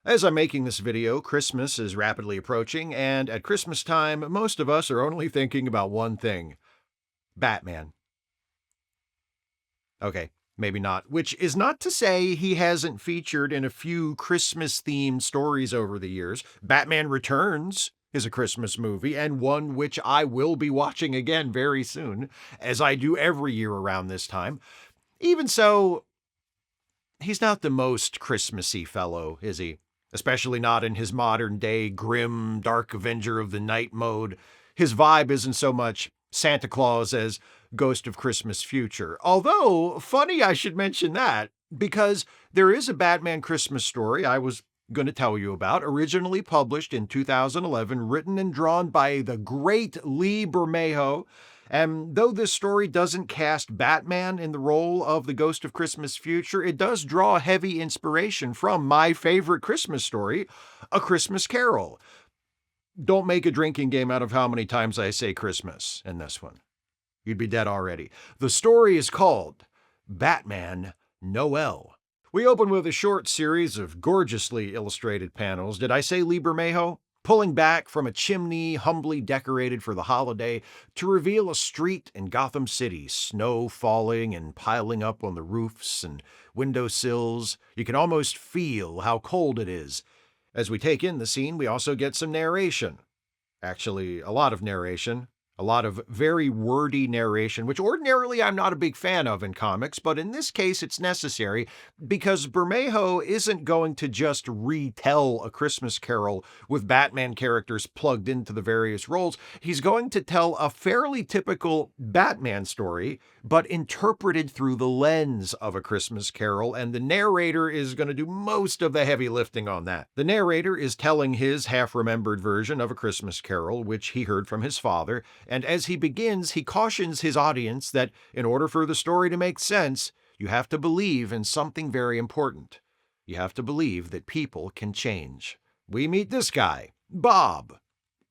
As I'm making this video, Christmas is rapidly approaching, and at Christmas time, most of us are only thinking about one thing: Batman. Okay, maybe not, which is not to say he hasn't featured in a few Christmas-themed stories over the years. Batman Returns is a Christmas movie, and one which I will be watching again very soon, as I do every year around this time. Even so, he's not the most Christmassy fellow, is he? Especially not in his modern-day grim, dark Avenger of the Night mode. His vibe isn't so much Santa Claus as Ghost of Christmas Future. Although, funny I should mention that, because there is a Batman Christmas story I was going to tell you about, originally published in 2011, written and drawn by the great Lee Bermejo. And though this story doesn't cast Batman in the role of the Ghost of Christmas Future, it does draw heavy inspiration from my favorite Christmas story, A Christmas Carol. Don't make a drinking game out of how many times I say Christmas in this one. You'd be dead already. The story is called Batman Noel. We open with a short series of gorgeously illustrated panels. Did I say Lee Bermejo? Pulling back from a chimney humbly decorated for the holiday to reveal a street in Gotham City, snow falling and piling up on the roofs and windowsills. You can almost feel how cold it is. As we take in the scene, we also get some narration. Actually, a lot of narration. A lot of very wordy narration, which ordinarily I'm not a big fan of in comics, but in this case it's necessary because Bermejo isn't going to just retell A Christmas Carol with Batman characters plugged into the various roles. He's going to tell a fairly typical Batman story, but interpreted through the lens of A Christmas Carol, and the narrator is going to do most of the heavy lifting on that. The narrator is telling his half-remembered version of A Christmas Carol, which he heard from his father, and as he begins, he cautions his audience that in order for the story to make sense, you have to believe in something very important. You have to believe that people can change. We meet this guy, Bob.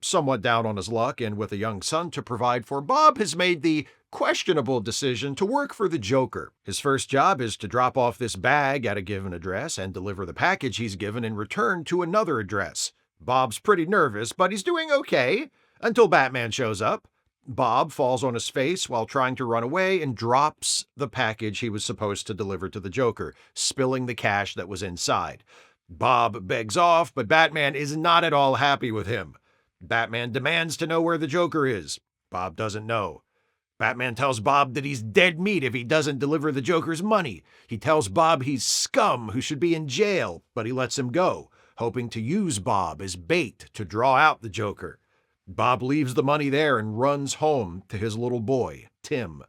Somewhat down on his luck and with a young son to provide for, Bob has made the questionable decision to work for the Joker. His first job is to drop off this bag at a given address and deliver the package he's given in return to another address. Bob's pretty nervous, but he's doing okay until Batman shows up. Bob falls on his face while trying to run away and drops the package he was supposed to deliver to the Joker, spilling the cash that was inside. Bob begs off, but Batman is not at all happy with him. Batman demands to know where the Joker is. Bob doesn't know. Batman tells Bob that he's dead meat if he doesn't deliver the Joker's money. He tells Bob he's scum who should be in jail, but he lets him go, hoping to use Bob as bait to draw out the Joker. Bob leaves the money there and runs home to his little boy, Tim.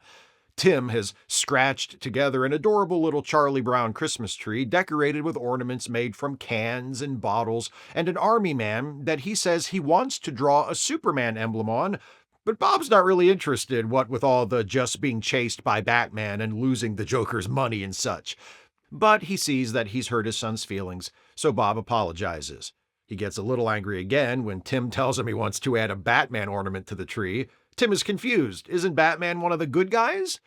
Tim has scratched together an adorable little Charlie Brown Christmas tree decorated with ornaments made from cans and bottles and an army man that he says he wants to draw a Superman emblem on, but Bob's not really interested, what with all the just being chased by Batman and losing the Joker's money and such. But he sees that he's hurt his son's feelings, so Bob apologizes. He gets a little angry again when Tim tells him he wants to add a Batman ornament to the tree. Tim is confused. Isn't Batman one of the good guys?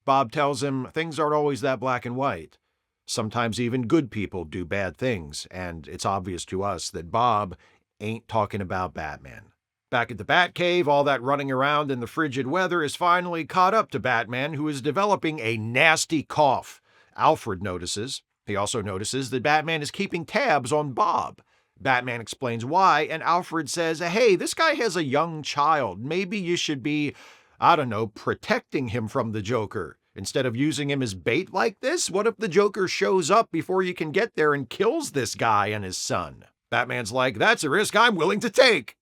Bob tells him things aren't always that black and white. Sometimes even good people do bad things, and it's obvious to us that Bob ain't talking about Batman. Back at the Batcave, all that running around in the frigid weather is finally caught up to Batman, who is developing a nasty cough. Alfred notices. He also notices that Batman is keeping tabs on Bob. Batman explains why, and Alfred says, hey, this guy has a young child. Maybe you should be, protecting him from the Joker. Instead of using him as bait like this, what if the Joker shows up before you can get there and kills this guy and his son? Batman's like, that's a risk I'm willing to take.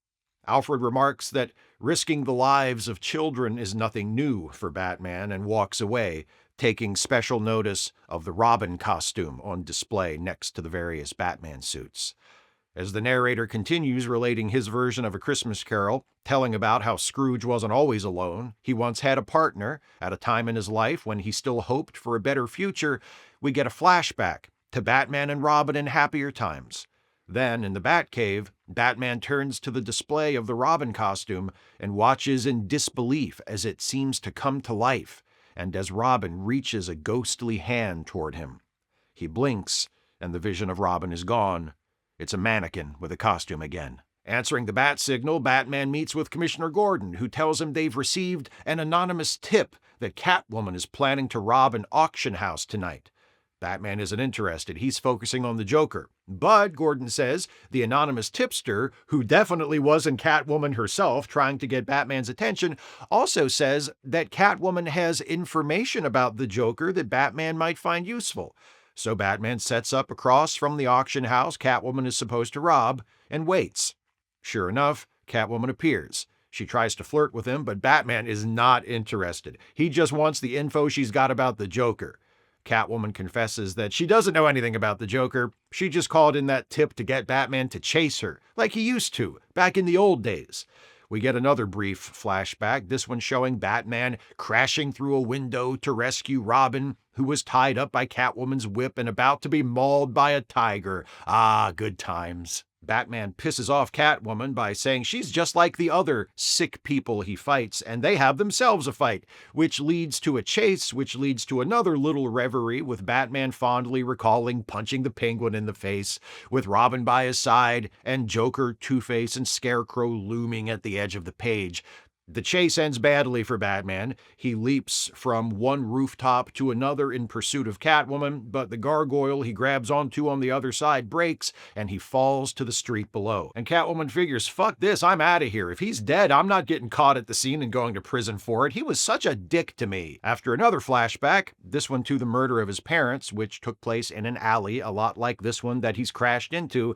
Alfred remarks that risking the lives of children is nothing new for Batman and walks away, taking special notice of the Robin costume on display next to the various Batman suits. As the narrator continues relating his version of A Christmas Carol, telling about how Scrooge wasn't always alone, he once had a partner, at a time in his life when he still hoped for a better future, we get a flashback to Batman and Robin in happier times. Then, in the Batcave, Batman turns to the display of the Robin costume and watches in disbelief as it seems to come to life, and as Robin reaches a ghostly hand toward him. He blinks, and the vision of Robin is gone. It's a mannequin with a costume again. Answering the bat signal, Batman meets with Commissioner Gordon, who tells him they've received an anonymous tip that Catwoman is planning to rob an auction house tonight. Batman isn't interested. He's focusing on the Joker. But, Gordon says, the anonymous tipster, who definitely wasn't Catwoman herself trying to get Batman's attention, also says that Catwoman has information about the Joker that Batman might find useful. So Batman sets up across from the auction house Catwoman is supposed to rob and waits. Sure enough, Catwoman appears. She tries to flirt with him, but Batman is not interested. He just wants the info she's got about the Joker. Catwoman confesses that she doesn't know anything about the Joker. She just called in that tip to get Batman to chase her, like he used to, back in the old days. We get another brief flashback, this one showing Batman crashing through a window to rescue Robin, who was tied up by Catwoman's whip and about to be mauled by a tiger. Ah, good times. Batman pisses off Catwoman by saying she's just like the other sick people he fights, and they have themselves a fight, which leads to a chase, which leads to another little reverie with Batman fondly recalling punching the Penguin in the face, with Robin by his side, and Joker, Two-Face, and Scarecrow looming at the edge of the page. The chase ends badly for Batman. He leaps from one rooftop to another in pursuit of Catwoman, but the gargoyle he grabs onto on the other side breaks, and he falls to the street below. And Catwoman figures, fuck this, I'm out of here. If he's dead, I'm not getting caught at the scene and going to prison for it. He was such a dick to me. After another flashback, this one to the murder of his parents, which took place in an alley a lot like this one that he's crashed into,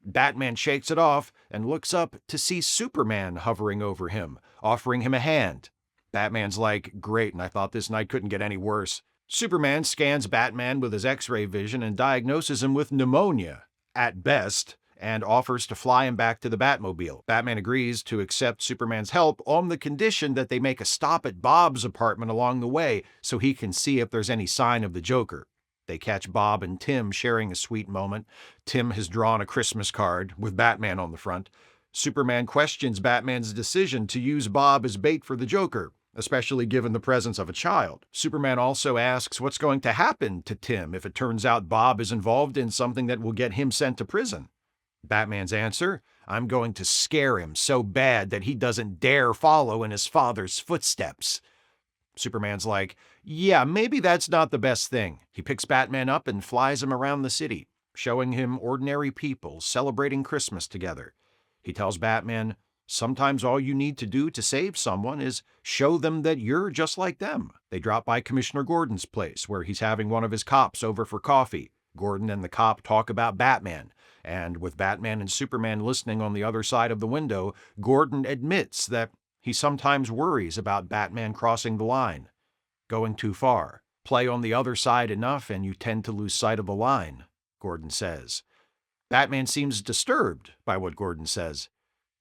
Batman shakes it off and looks up to see Superman hovering over him, offering him a hand. Batman's like, great, and I thought this night couldn't get any worse. Superman scans Batman with his X-ray vision and diagnoses him with pneumonia, at best, and offers to fly him back to the Batmobile. Batman agrees to accept Superman's help on the condition that they make a stop at Bob's apartment along the way so he can see if there's any sign of the Joker. They catch Bob and Tim sharing a sweet moment. Tim has drawn a Christmas card with Batman on the front. Superman questions Batman's decision to use Bob as bait for the Joker, especially given the presence of a child. Superman also asks what's going to happen to Tim if it turns out Bob is involved in something that will get him sent to prison. Batman's answer, I'm going to scare him so bad that he doesn't dare follow in his father's footsteps. Superman's like, yeah, maybe that's not the best thing. He picks Batman up and flies him around the city, showing him ordinary people celebrating Christmas together. He tells Batman, sometimes all you need to do to save someone is show them that you're just like them. They drop by Commissioner Gordon's place, where he's having one of his cops over for coffee. Gordon and the cop talk about Batman, and with Batman and Superman listening on the other side of the window, Gordon admits that he sometimes worries about Batman crossing the line, going too far. Play on the other side enough and you tend to lose sight of the line, Gordon says. Batman seems disturbed by what Gordon says.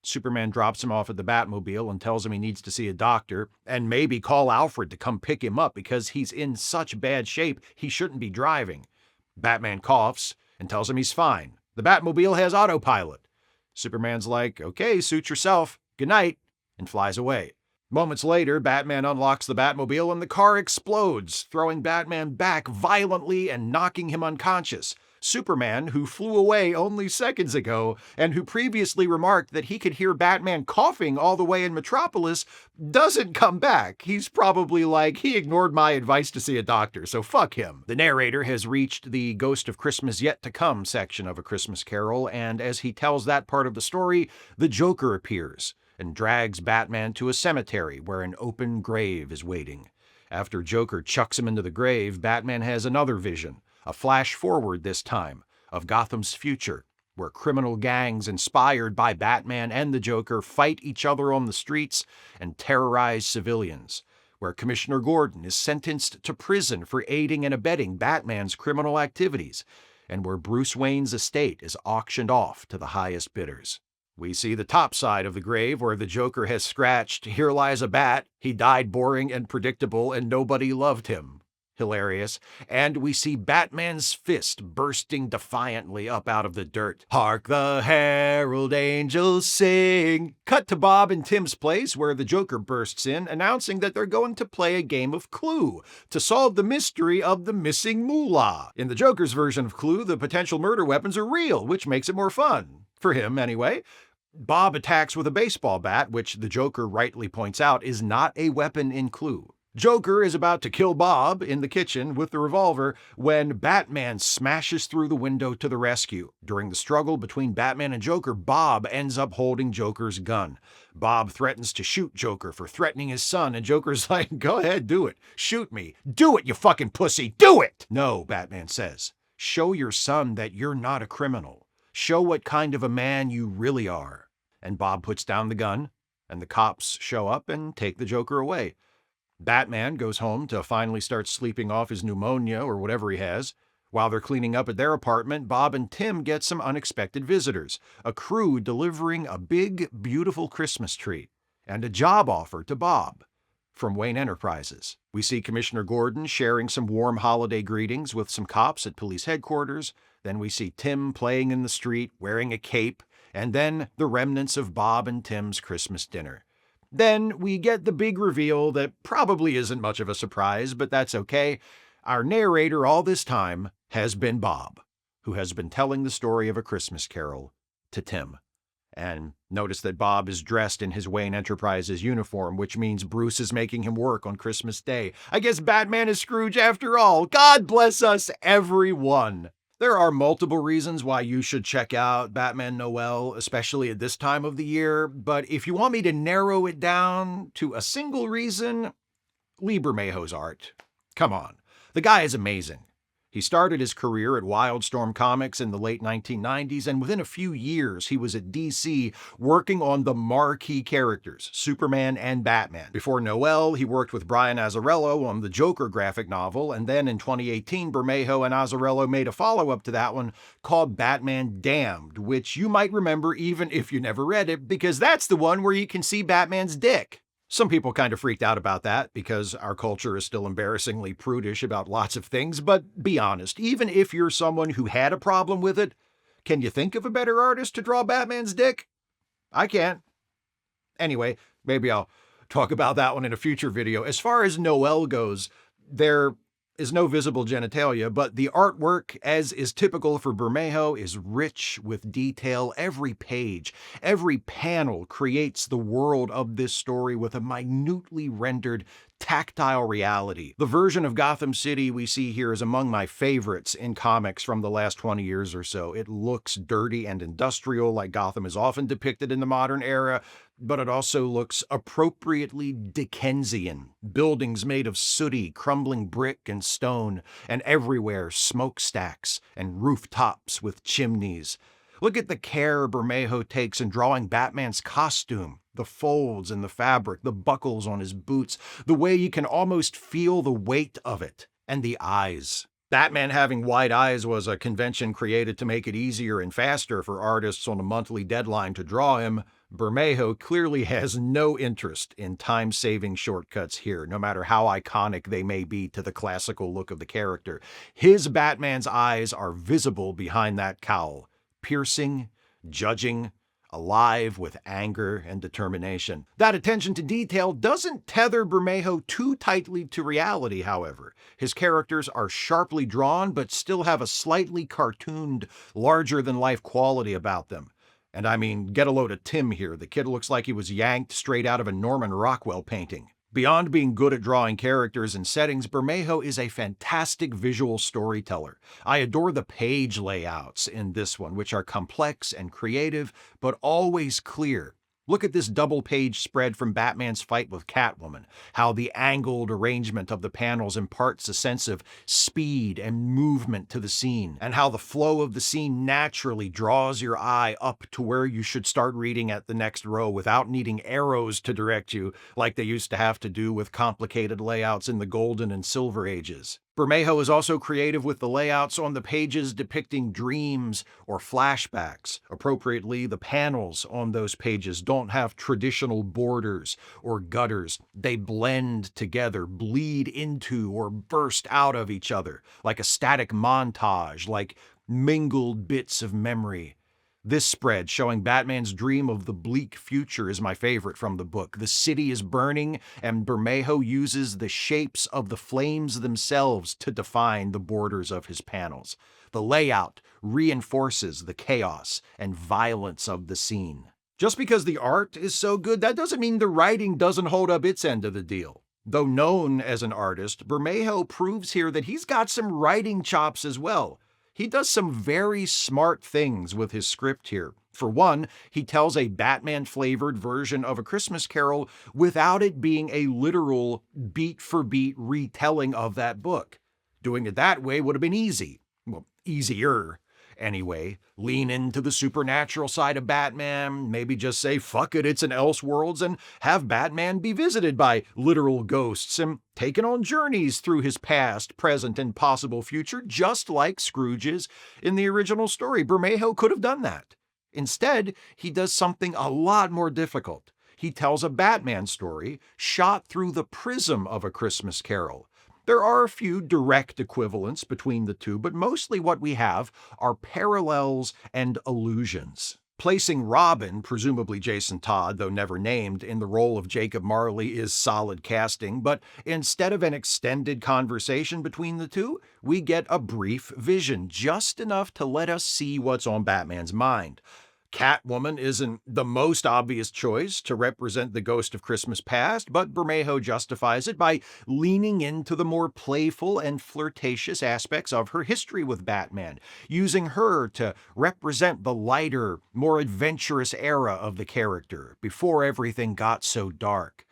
Superman drops him off at the Batmobile and tells him he needs to see a doctor and maybe call Alfred to come pick him up because he's in such bad shape he shouldn't be driving. Batman coughs and tells him he's fine. The Batmobile has autopilot. Superman's like, okay, suit yourself. Good night. And flies away. Moments later, Batman unlocks the Batmobile and the car explodes, throwing Batman back violently and knocking him unconscious. Superman, who flew away only seconds ago and who previously remarked that he could hear Batman coughing all the way in Metropolis, doesn't come back. He's probably like, he ignored my advice to see a doctor, so fuck him. The narrator has reached the Ghost of Christmas Yet to Come section of A Christmas Carol, and as he tells that part of the story, the Joker appears and drags Batman to a cemetery where an open grave is waiting. After Joker chucks him into the grave, Batman has another vision, a flash forward this time, of Gotham's future, where criminal gangs inspired by Batman and the Joker fight each other on the streets and terrorize civilians, where Commissioner Gordon is sentenced to prison for aiding and abetting Batman's criminal activities, and where Bruce Wayne's estate is auctioned off to the highest bidders. We see the top side of the grave where the Joker has scratched, "Here lies a bat. He died boring and predictable and nobody loved him." Hilarious. And we see Batman's fist bursting defiantly up out of the dirt. Hark the herald angels sing. Cut to Bob and Tim's place, where the Joker bursts in, announcing that they're going to play a game of Clue to solve the mystery of the missing moolah. In the Joker's version of Clue, the potential murder weapons are real, which makes it more fun. For him, anyway. Bob attacks with a baseball bat, which the Joker rightly points out is not a weapon in Clue. Joker is about to kill Bob in the kitchen with the revolver when Batman smashes through the window to the rescue. During the struggle between Batman and Joker, Bob ends up holding Joker's gun. Bob threatens to shoot Joker for threatening his son, and Joker's like, "Go ahead, do it. Shoot me. Do it, you fucking pussy. Do it!" "No," Batman says. "Show your son that you're not a criminal. Show what kind of a man you really are." And Bob puts down the gun, and the cops show up and take the Joker away. Batman goes home to finally start sleeping off his pneumonia or whatever he has. While they're cleaning up at their apartment, Bob and Tim get some unexpected visitors, a crew delivering a big, beautiful Christmas tree, and a job offer to Bob from Wayne Enterprises. We see Commissioner Gordon sharing some warm holiday greetings with some cops at police headquarters. Then we see Tim playing in the street, wearing a cape, and then the remnants of Bob and Tim's Christmas dinner. Then we get the big reveal that probably isn't much of a surprise, but that's okay. Our narrator all this time has been Bob, who has been telling the story of A Christmas Carol to Tim. And notice that Bob is dressed in his Wayne Enterprises uniform, which means Bruce is making him work on Christmas Day. I guess Batman is Scrooge after all. God bless us, everyone. There are multiple reasons why you should check out Batman Noel, especially at this time of the year, but if you want me to narrow it down to a single reason, Lee Bermejo's art. Come on. The guy is amazing. He started his career at Wildstorm Comics in the late 1990s, and within a few years, he was at DC working on the marquee characters, Superman and Batman. Before Noel, he worked with Brian Azzarello on the Joker graphic novel, and then in 2018, Bermejo and Azzarello made a follow-up to that one called Batman Damned, which you might remember even if you never read it, because that's the one where you can see Batman's dick. Some people kind of freaked out about that because our culture is still embarrassingly prudish about lots of things, but be honest, even if you're someone who had a problem with it, can you think of a better artist to draw Batman's dick? I can't. Anyway, maybe I'll talk about that one in a future video. As far as Noel goes, there is no visible genitalia, but the artwork, as is typical for Bermejo, is rich with detail. Every page, every panel creates the world of this story with a minutely rendered tactile reality. The version of Gotham City we see here is among my favorites in comics from the last 20 years or so. It looks dirty and industrial like Gotham is often depicted in the modern era, but it also looks appropriately Dickensian. Buildings made of sooty, crumbling brick and stone, and everywhere smokestacks and rooftops with chimneys. Look at the care Bermejo takes in drawing Batman's costume, the folds in the fabric, the buckles on his boots, the way you can almost feel the weight of it, and the eyes. Batman having wide eyes was a convention created to make it easier and faster for artists on a monthly deadline to draw him. Bermejo clearly has no interest in time-saving shortcuts here, no matter how iconic they may be to the classical look of the character. His Batman's eyes are visible behind that cowl, piercing, judging, alive with anger and determination. That attention to detail doesn't tether Bermejo too tightly to reality, however. His characters are sharply drawn, but still have a slightly cartooned, larger-than-life quality about them. And I mean, get a load of Tim here. The kid looks like he was yanked straight out of a Norman Rockwell painting. Beyond being good at drawing characters and settings, Bermejo is a fantastic visual storyteller. I adore the page layouts in this one, which are complex and creative, but always clear. Look at this double-page spread from Batman's fight with Catwoman, how the angled arrangement of the panels imparts a sense of speed and movement to the scene, and how the flow of the scene naturally draws your eye up to where you should start reading at the next row without needing arrows to direct you like they used to have to do with complicated layouts in the Golden and Silver Ages. Bermejo is also creative with the layouts on the pages depicting dreams or flashbacks. Appropriately, the panels on those pages don't have traditional borders or gutters. They blend together, bleed into, or burst out of each other, like a static montage, like mingled bits of memory. This spread showing Batman's dream of the bleak future is my favorite from the book. The city is burning, and Bermejo uses the shapes of the flames themselves to define the borders of his panels. The layout reinforces the chaos and violence of the scene. Just because the art is so good, that doesn't mean the writing doesn't hold up its end of the deal. Though known as an artist, Bermejo proves here that he's got some writing chops as well. He does some very smart things with his script here. For one, he tells a Batman-flavored version of A Christmas Carol without it being a literal beat-for-beat retelling of that book. Doing it that way would have been easy. Well, easier. Anyway, lean into the supernatural side of Batman, maybe just say, fuck it, it's an Elseworlds, and have Batman be visited by literal ghosts and taken on journeys through his past, present, and possible future, just like Scrooge is in the original story. Bermejo could have done that. Instead, he does something a lot more difficult. He tells a Batman story shot through the prism of A Christmas Carol. There are a few direct equivalents between the two, but mostly what we have are parallels and allusions. Placing Robin, presumably Jason Todd, though never named, in the role of Jacob Marley is solid casting, but instead of an extended conversation between the two, we get a brief vision, just enough to let us see what's on Batman's mind. Catwoman isn't the most obvious choice to represent the ghost of Christmas past, but Bermejo justifies it by leaning into the more playful and flirtatious aspects of her history with Batman, using her to represent the lighter, more adventurous era of the character, before everything got so dark.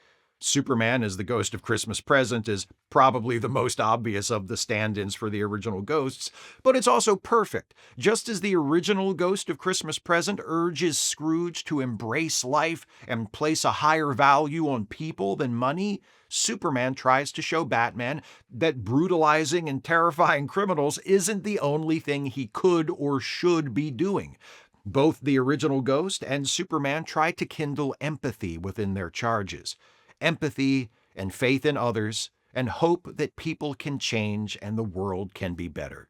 Superman as the ghost of Christmas Present is probably the most obvious of the stand-ins for the original ghosts, but it's also perfect. Just as the original Ghost of Christmas Present urges Scrooge to embrace life and place a higher value on people than money, Superman tries to show Batman that brutalizing and terrifying criminals isn't the only thing he could or should be doing. Both the original Ghost and Superman try to kindle empathy within their charges. Empathy and faith in others, and hope that people can change and the world can be better.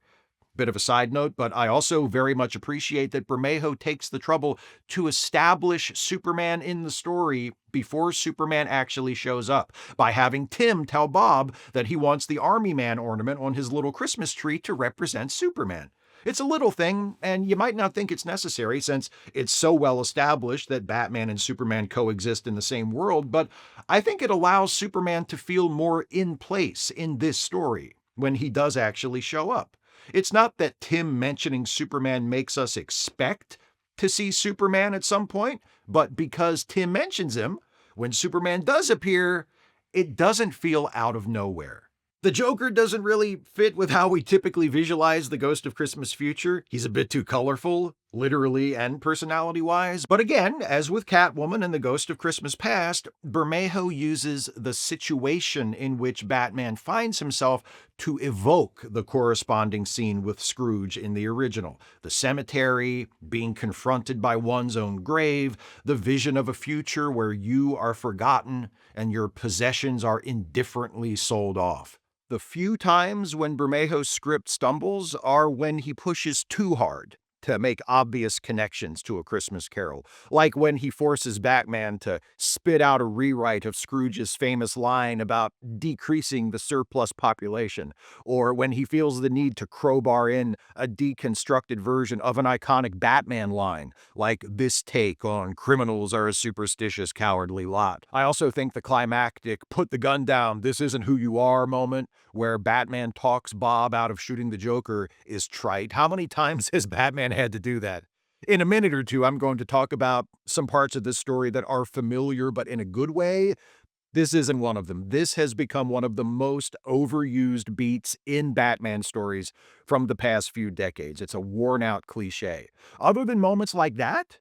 Bit of a side note, but I also very much appreciate that Bermejo takes the trouble to establish Superman in the story before Superman actually shows up, by having Tim tell Bob that he wants the Army Man ornament on his little Christmas tree to represent Superman. It's a little thing, and you might not think it's necessary since it's so well established that Batman and Superman coexist in the same world, but I think it allows Superman to feel more in place in this story when he does actually show up. It's not that Tim mentioning Superman makes us expect to see Superman at some point, but because Tim mentions him, when Superman does appear, it doesn't feel out of nowhere. The Joker doesn't really fit with how we typically visualize the Ghost of Christmas Future. He's a bit too colorful, literally and personality-wise. But again, as with Catwoman and the Ghost of Christmas Past, Bermejo uses the situation in which Batman finds himself to evoke the corresponding scene with Scrooge in the original. The cemetery, being confronted by one's own grave, the vision of a future where you are forgotten and your possessions are indifferently sold off. The few times when Bermejo's script stumbles are when he pushes too hard to make obvious connections to A Christmas Carol, like when he forces Batman to spit out a rewrite of Scrooge's famous line about decreasing the surplus population, or when he feels the need to crowbar in a deconstructed version of an iconic Batman line, like this take on criminals are a superstitious, cowardly lot. I also think the climactic put the gun down, this isn't who you are moment, where Batman talks Bob out of shooting the Joker, is trite. How many times has Batman had to do that? In a minute or two, I'm going to talk about some parts of this story that are familiar, but in a good way. This isn't one of them. This has become one of the most overused beats in Batman stories from the past few decades. It's a worn-out cliche. Other than moments like that,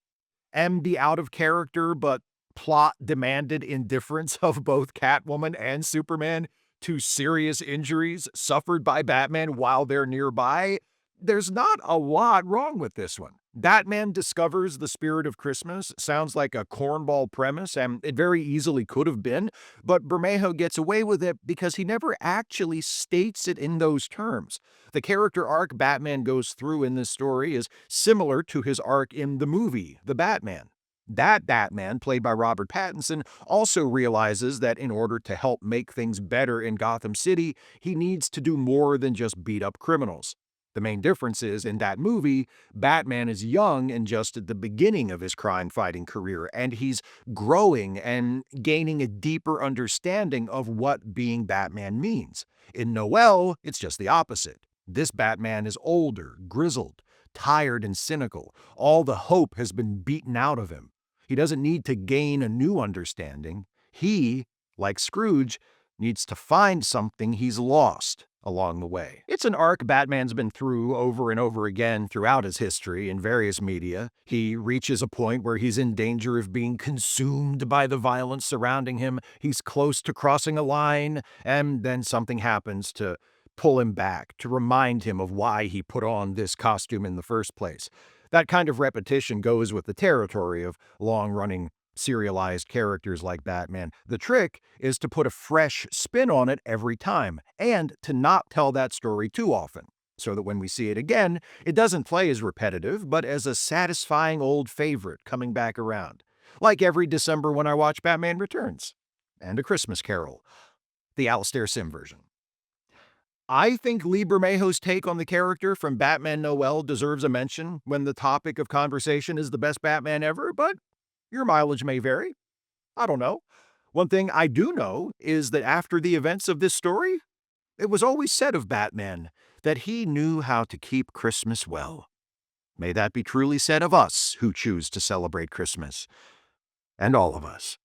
and the out-of-character but plot-demanded indifference of both Catwoman and Superman, to serious injuries suffered by Batman while they're nearby, there's not a lot wrong with this one. Batman discovers the spirit of Christmas sounds like a cornball premise, and it very easily could have been, but Bermejo gets away with it because he never actually states it in those terms. The character arc Batman goes through in this story is similar to his arc in the movie, The Batman. That Batman, played by Robert Pattinson, also realizes that in order to help make things better in Gotham City, he needs to do more than just beat up criminals. The main difference is, in that movie, Batman is young and just at the beginning of his crime fighting career, and he's growing and gaining a deeper understanding of what being Batman means. In Noel, it's just the opposite. This Batman is older, grizzled, tired, and cynical. All the hope has been beaten out of him. He doesn't need to gain a new understanding. He, like Scrooge, needs to find something he's lost along the way. It's an arc Batman's been through over and over again throughout his history in various media. He reaches a point where he's in danger of being consumed by the violence surrounding him. He's close to crossing a line, and then something happens to pull him back, to remind him of why he put on this costume in the first place. That kind of repetition goes with the territory of long-running serialized characters like Batman. The trick is to put a fresh spin on it every time, and to not tell that story too often, so that when we see it again, it doesn't play as repetitive, but as a satisfying old favorite coming back around. Like every December when I watch Batman Returns, and A Christmas Carol, the Alastair Sim version. I think Lee Bermejo's take on the character from Batman Noel deserves a mention when the topic of conversation is the best Batman ever, but your mileage may vary. I don't know. One thing I do know is that after the events of this story, it was always said of Batman that he knew how to keep Christmas well. May that be truly said of us who choose to celebrate Christmas, and all of us.